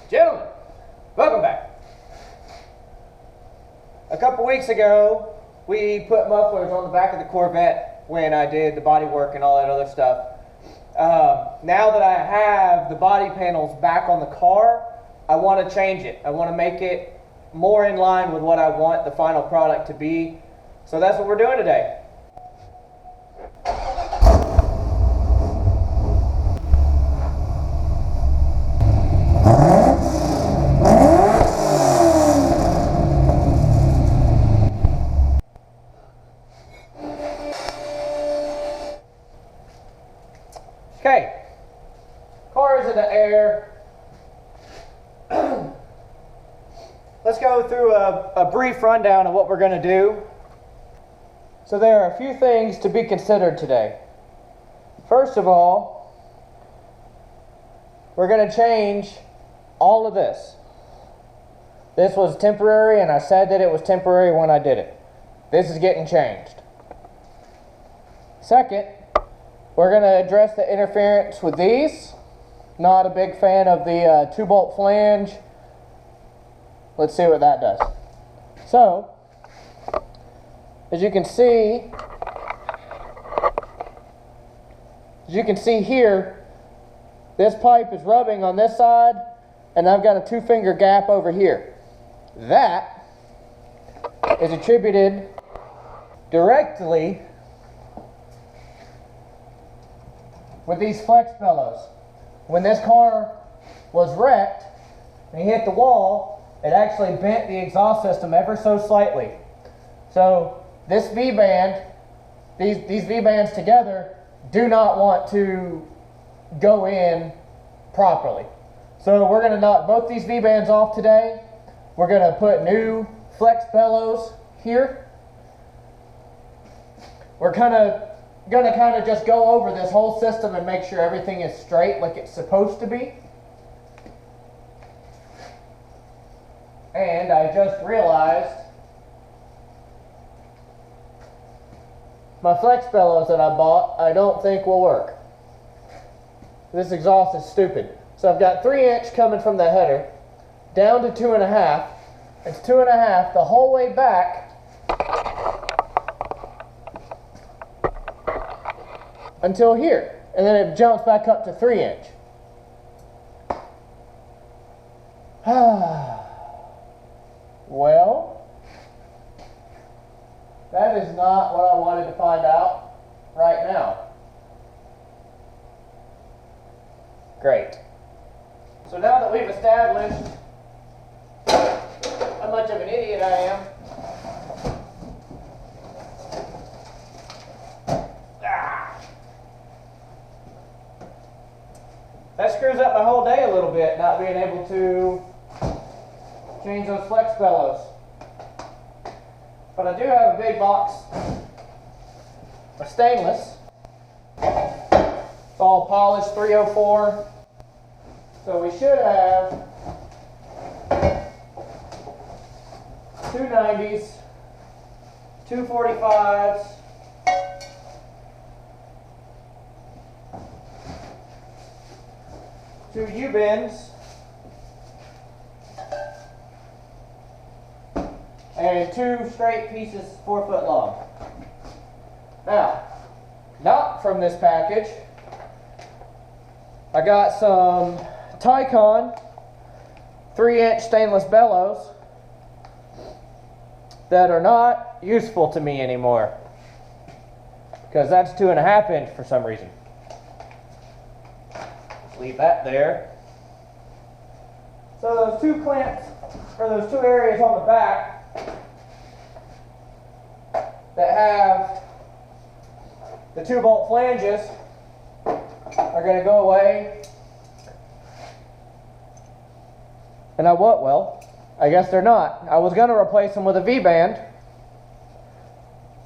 Gentlemen, welcome back. A couple weeks ago, we put mufflers on the back of the Corvette when I did the body work and all that other stuff. Now that I have the body panels back on the car, I want to change it. I want to make it more in line with what I want the final product to be. So that's what we're doing today. Okay, car is in the air. Let's go through a brief rundown of what we're going to do. So there are a few things to be considered today. First of all, we're going to change all of this. This was temporary, and I said that it was temporary when I did it. This is getting changed. Second, we're going to address the interference with these. Not a big fan of the 2-bolt flange. Let's see what that does. So, as you can see here, this pipe is rubbing on this side, and I've got a 2-finger gap over here. That is attributed directly with these flex bellows. When this car was wrecked and he hit the wall, it actually bent the exhaust system ever so slightly. So this V-band, these V-bands together do not want to go in properly. So we're going to knock both these V-bands off today. We're going to put new flex bellows here. We're going to just go over this whole system and make sure everything is straight like it's supposed to be. And I just realized my flex bellows that I bought, I don't think will work. This exhaust is stupid. So I've got 3-inch coming from the header down to 2.5. It's 2.5 the whole way back until here, and then it jumps back up to 3-inch. Well, that is not what I wanted to find out right now. Great. So now that we've established how much of an idiot I am, that screws up my whole day a little bit, not being able to change those flex bellows. But I do have a big box of stainless. It's all polished 304. So we should have 290s, 245s, two U-bends, and 2 straight pieces 4 foot long. Now, not from this package, I got some Tycon 3-inch stainless bellows that are not useful to me anymore because that's 2.5 inch for some reason. Leave that there. So those 2 clamps, or those 2 areas on the back that have the 2-bolt flanges are going to go away. And well, I guess they're not. I was going to replace them with a V-band,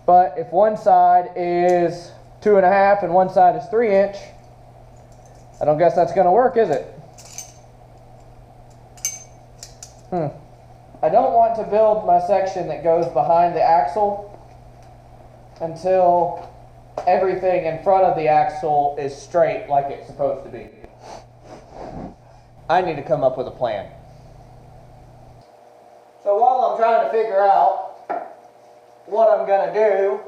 but if one side is 2.5 and one side is 3-inch, I don't guess that's going to work, is it? I don't want to build my section that goes behind the axle until everything in front of the axle is straight like it's supposed to be. I need to come up with a plan. So while I'm trying to figure out what I'm going to do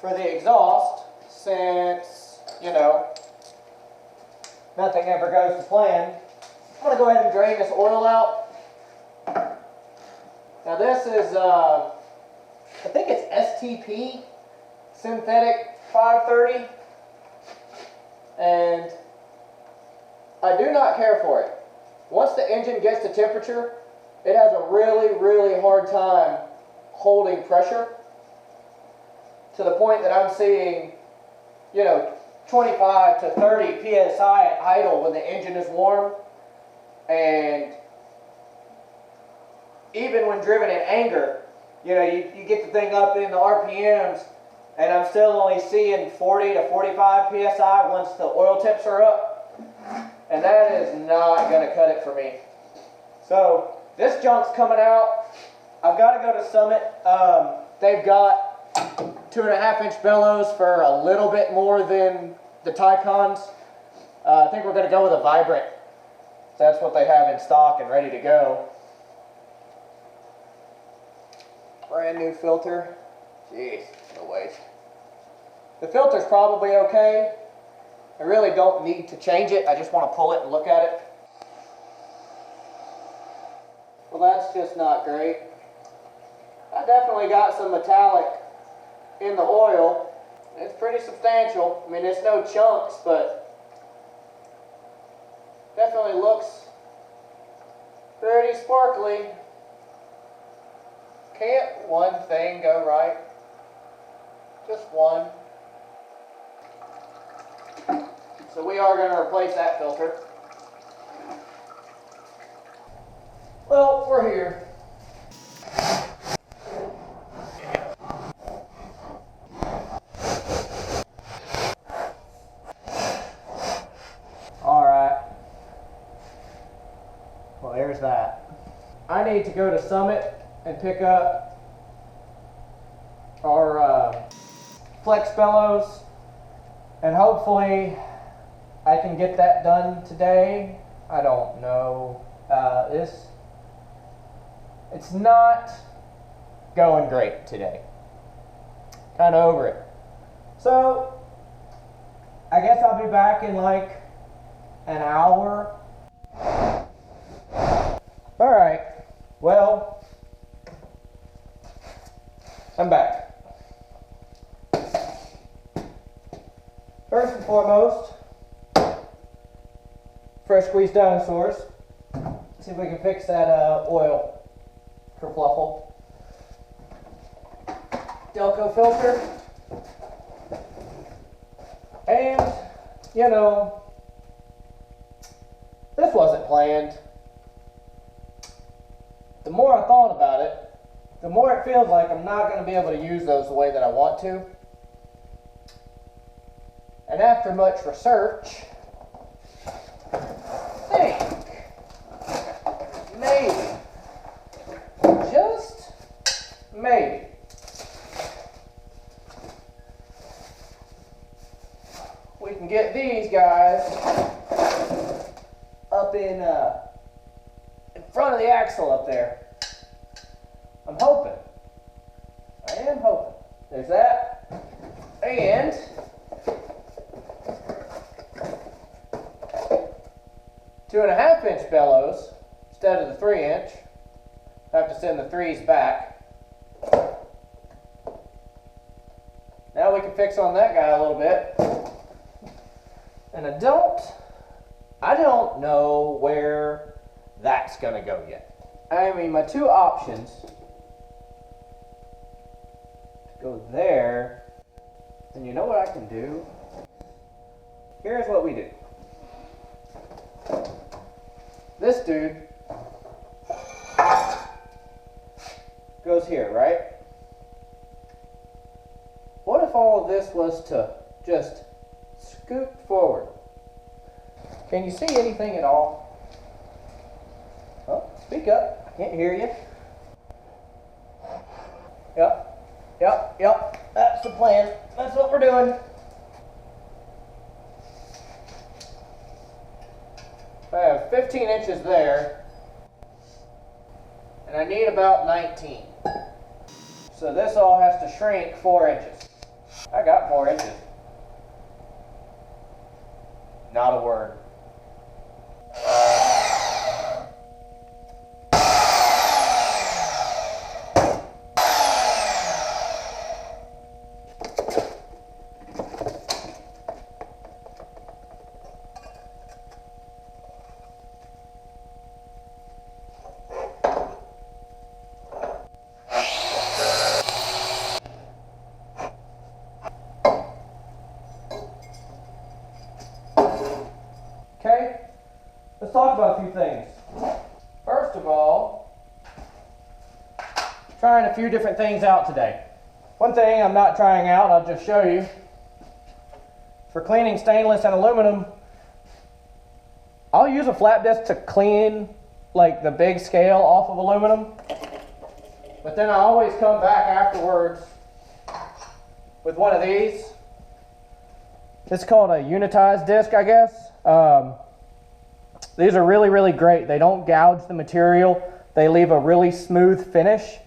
for the exhaust, since, you know, nothing ever goes to plan, I'm going to go ahead and drain this oil out. Now this is, I think it's STP, synthetic 530, and I do not care for it. Once the engine gets to temperature, it has a really, really hard time holding pressure to the point that I'm seeing, you know, 25 to 30 psi at idle when the engine is warm, and even when driven in anger, you know, you get the thing up in the RPMs, and I'm still only seeing 40 to 45 psi once the oil temps are up, and that is not going to cut it for me. So this junk's coming out. I've got to go to Summit. They've got 2.5-inch bellows for a little bit more than the Taycons. I think we're going to go with a Vibrant. That's what they have in stock and ready to go. Brand new filter. Jeez, no waste. The filter's probably okay. I really don't need to change it. I just want to pull it and look at it. Well, that's just not great. I definitely got some metallic in the oil. It's pretty substantial. I mean, it's no chunks, but definitely looks pretty sparkly. Can't one thing go right? Just one. So we are going to replace that filter. Well, we're here. Alright. Well, there's that. I need to go to Summit and pick up our flex bellows, and hopefully I can get that done today. I don't know. It's not going great today. Kind of over it. So I guess I'll be back in like an hour. Alright, well, I'm back. First and foremost, fresh squeezed dinosaurs. See if we can fix that oil kerfluffle. Delco filter. And, you know, this wasn't planned. The more I thought about it, the more it feels like I'm not going to be able to use those the way that I want to. And after much research, I think maybe, just maybe, we can get these guys up in front of the axle up there. I'm hoping. I am hoping. There's that. And two 2.5-inch bellows instead of the 3-inch. I have to send the 3s back. Now we can fix on that guy a little bit. And I don't know where that's gonna go yet. I mean, my two options to go there, and you know what I can do? Here's what we do. This dude goes here, right? What if all of this was to just scoot forward? Can you see anything at all? Oh, speak up. I can't hear you. Yep. That's the plan. That's what we're doing. I have 15 inches there, and I need about 19. So this all has to shrink 4 inches. I got 4 inches. Not a word. Okay, let's talk about a few things. First of all, trying a few different things out today. One thing I'm not trying out, I'll just show you. For cleaning stainless and aluminum, I'll use a flat disc to clean like the big scale off of aluminum, but then I always come back afterwards with one of these. It's called a unitized disc, I guess. These are really, really great. They don't gouge the material. They leave a really smooth finish,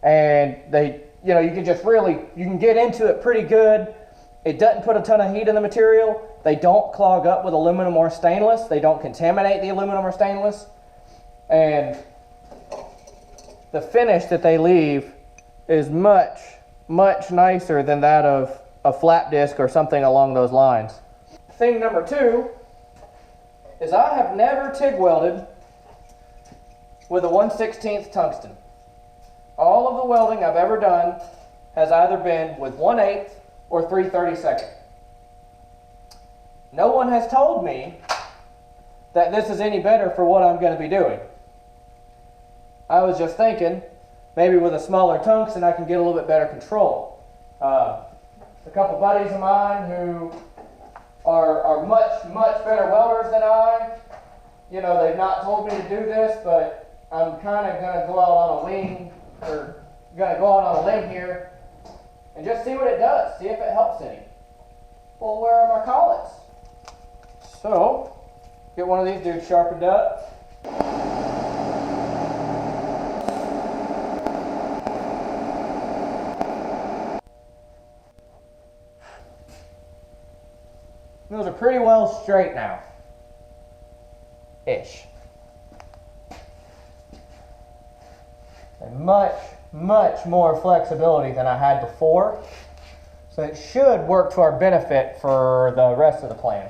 and they, you know, you can just really, you can get into it pretty good. It doesn't put a ton of heat in the material. They don't clog up with aluminum or stainless. They don't contaminate the aluminum or stainless. And the finish that they leave is much, much nicer than that of a flat disc or something along those lines. Thing number 2 is I have never TIG welded with a 1/16 tungsten. All of the welding I've ever done has either been with 1/8 or 3/32. No one has told me that this is any better for what I'm going to be doing. I was just thinking maybe with a smaller tungsten I can get a little bit better control. A couple buddies of mine who are much, much better welders than I. You know, they've not told me to do this, but I'm kind of going to go out on a limb, or going to go out on a limb here and just see what it does, see if it helps any. Well, where are my collets? So, get one of these dudes sharpened up. Those are pretty well straight now. Ish. And much, much more flexibility than I had before. So it should work to our benefit for the rest of the plan.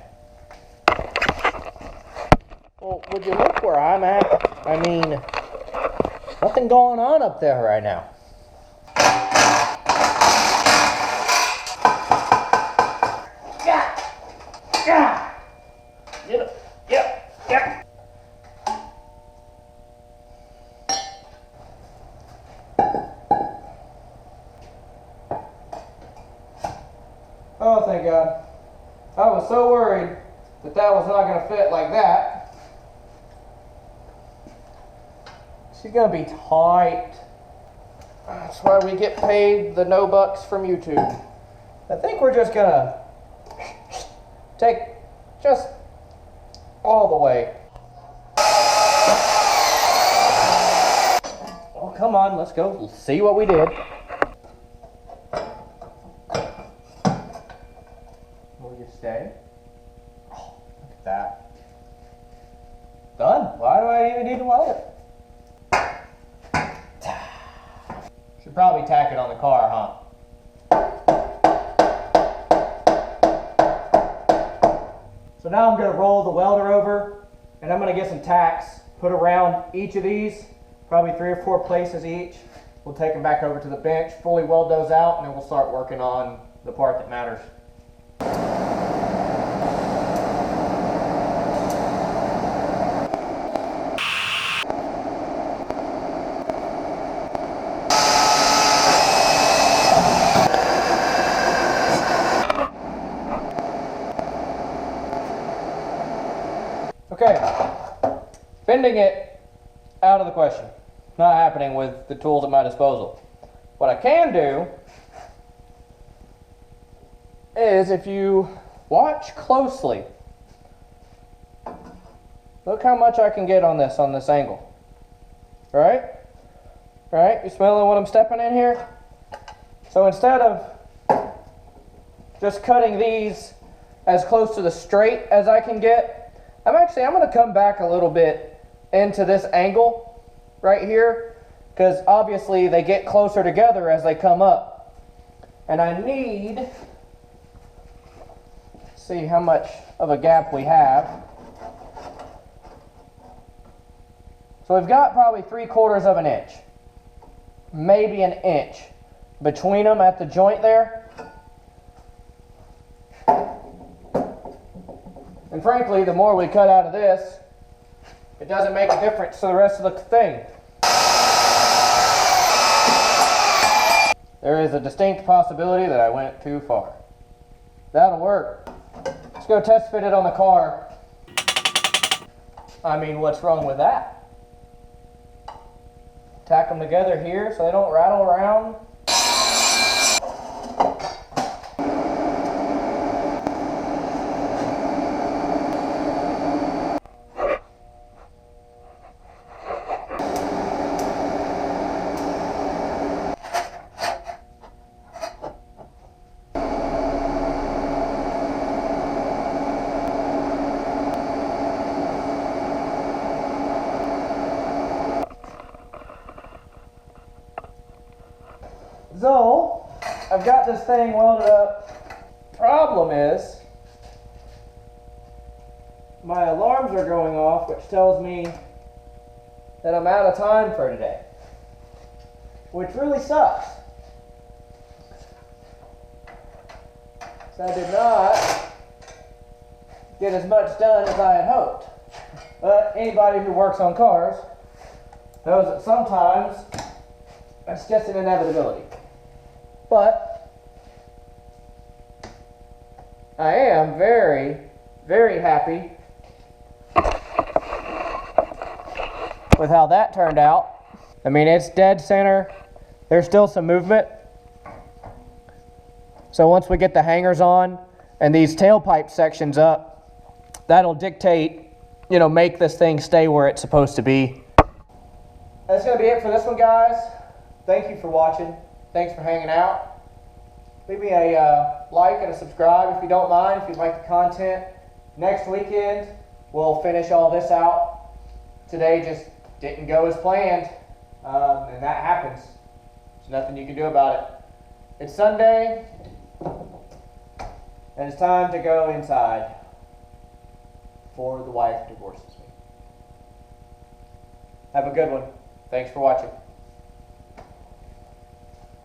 Well, would you look where I'm at? I mean, nothing going on up there right now. Yep. Oh, thank God. I was so worried that that was not going to fit like that. She's going to be tight. That's why we get paid the no bucks from YouTube. I think we're just going to take just all the way. Oh, come on, let's go see what we did. Will you stay? Oh, look at that. Done. Why do I even need to weld it? Should probably tack it on the car, huh? So now I'm going to roll the welder over, and I'm going to get some tacks put around each of these, probably 3 or 4 places each. We'll take them back over to the bench, fully weld those out, and then we'll start working on the part that matters. Okay, bending it out of the question. Not happening with the tools at my disposal. What I can do is, if you watch closely, Look how much I can get on this angle. Right? Right? You smelling what I'm stepping in here? So instead of just cutting these as close to the straight as I can get, I'm going to come back a little bit into this angle right here, because obviously they get closer together as they come up. And I need, see how much of a gap we have. So we've got probably 3/4 of an inch, maybe an inch between them at the joint there. And frankly, the more we cut out of this, it doesn't make a difference to the rest of the thing. There is a distinct possibility that I went too far. That'll work. Let's go test fit it on the car. I mean, what's wrong with that? Tack them together here so they don't rattle around. So, I've got this thing welded up. Problem is, my alarms are going off, which tells me that I'm out of time for today, which really sucks. So I did not get as much done as I had hoped. But anybody who works on cars knows that sometimes it's just an inevitability. But I am very, very happy with how that turned out. I mean, it's dead center. There's still some movement. So once we get the hangers on and these tailpipe sections up, that'll dictate, make this thing stay where it's supposed to be. That's going to be it for this one, guys. Thank you for watching. Thanks for hanging out. Leave me a like and a subscribe if you don't mind, if you like the content. Next weekend, we'll finish all this out. Today just didn't go as planned, and that happens. There's nothing you can do about it. It's Sunday, and it's time to go inside before the wife divorces me. Have a good one. Thanks for watching.